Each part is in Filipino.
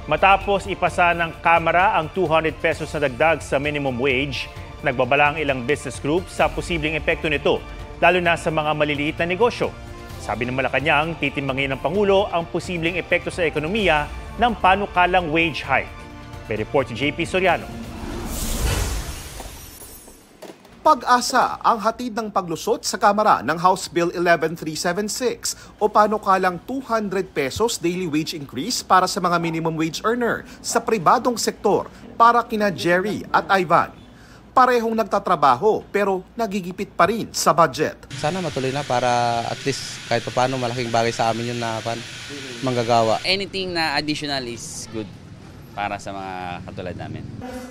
Matapos ipasa ng Kamara ang 200 pesos na dagdag sa minimum wage, nagbabala ang ilang business group sa posibleng epekto nito, lalo na sa mga maliliit na negosyo. Sabi ng Malacanang, titimbangin ng Pangulo ang posibleng epekto sa ekonomiya ng panukalang wage hike. May report si JP Soriano. Pag-asa ang hatid ng paglusot sa Kamara ng House Bill 11376 o panukalang 200 pesos daily wage increase para sa mga minimum wage earner sa pribadong sektor para kina Jerry at Ivan. Parehong nagtatrabaho pero nagigipit pa rin sa budget. Sana matuloy na para at least kahit paano malaking bagay sa amin yun na manggagawa. Anything na additional is good para sa mga katulad namin.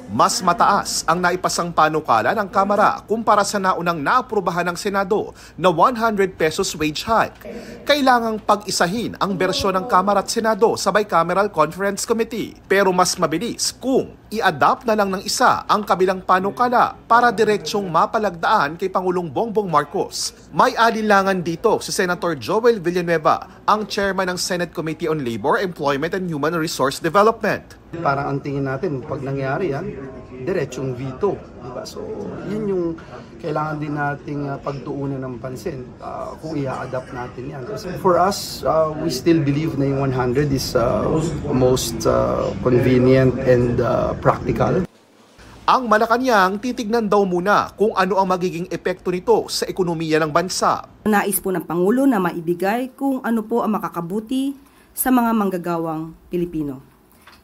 Mas mataas ang naipasang panukala ng Kamara kumpara sa naunang naaprubahan ng Senado na 100 pesos wage hike. Kailangang pag-isahin ang bersyon ng Kamara at Senado sa Bicameral Conference Committee. Pero mas mabilis kung i-adapt na lang ng isa ang kabilang panukala para diretsyong mapalagdaan kay Pangulong Bongbong Marcos. May alinlangan dito si Senator Joel Villanueva, ang chairman ng Senate Committee on Labor, Employment and Human Resource Development. Parang ang tingin natin, pag nangyari yan, diretsong veto. Diba? So, yun yung kailangan din nating pagtuunan ng pansin kung i-adapt natin yan. Kasi for us, we still believe na yung 100 is most convenient and practical. Ang Malacanang titignan daw muna kung ano ang magiging epekto nito sa ekonomiya ng bansa. Nais po ng Pangulo na maibigay kung ano po ang makakabuti sa mga manggagawang Pilipino.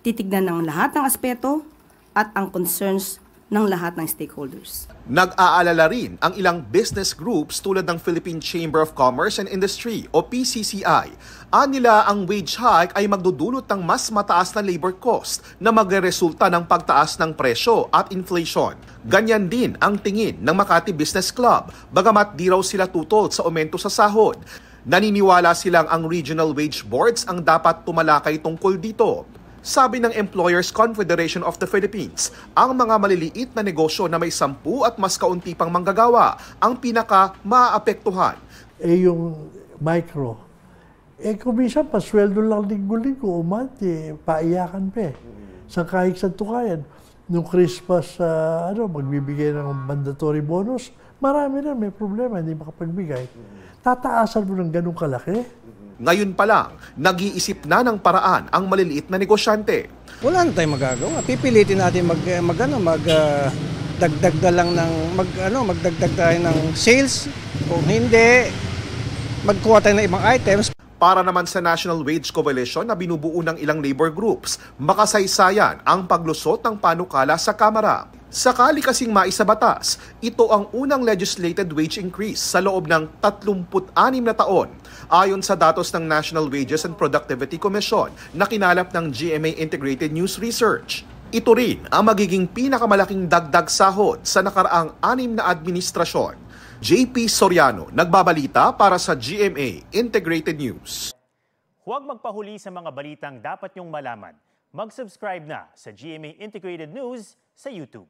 Titignan ng lahat ng aspeto at ang concerns ng lahat ng stakeholders. Nag-aalala rin ang ilang business groups tulad ng Philippine Chamber of Commerce and Industry o PCCI. Anila ang wage hike ay magdudulot ng mas mataas na labor cost na magreresulta ng pagtaas ng presyo at inflation. Ganyan din ang tingin ng Makati Business Club, bagamat di raw sila tutol sa aumento sa sahod. Naniniwala silang ang regional wage boards ang dapat tumalakay tungkol dito. Sabi ng Employers Confederation of the Philippines, ang mga maliliit na negosyo na may 10 at mas kaunti pang manggagawa ang pinaka-maapektuhan. Yung micro, kung minsan pasweldo lang linggo-linggo, paiyakan pa sa kahit sa tukayan. Nung Christmas, magbibigay ng mandatory bonus, marami na may problema, hindi makapagbigay. Tataasan mo ng ganun kalaki? Ngayon pa lang, nag-iisip na ng paraan ang maliliit na negosyante. Wala na tayong magagawa. Pipilitin natin magdagdag na lang ng magdagdag tayo ng sales. Kung hindi, magkuha tayo ng ibang items. Para naman sa National Wage Coalition na binubuo ng ilang labor groups, makasaysayan ang paglusot ng panukala sa Kamara. Sakali kasing maisabatas, ito ang unang legislated wage increase sa loob ng 36 na taon. Ayon sa datos ng National Wages and Productivity Commission na kinalap ng GMA Integrated News Research. Ito rin ang magiging pinakamalaking dagdag sahod sa nakaraang 6 na administrasyon. JP Soriano, nagbabalita para sa GMA Integrated News. Huwag magpahuli sa mga balitang dapat niyong malaman. Mag-subscribe na sa GMA Integrated News sa YouTube.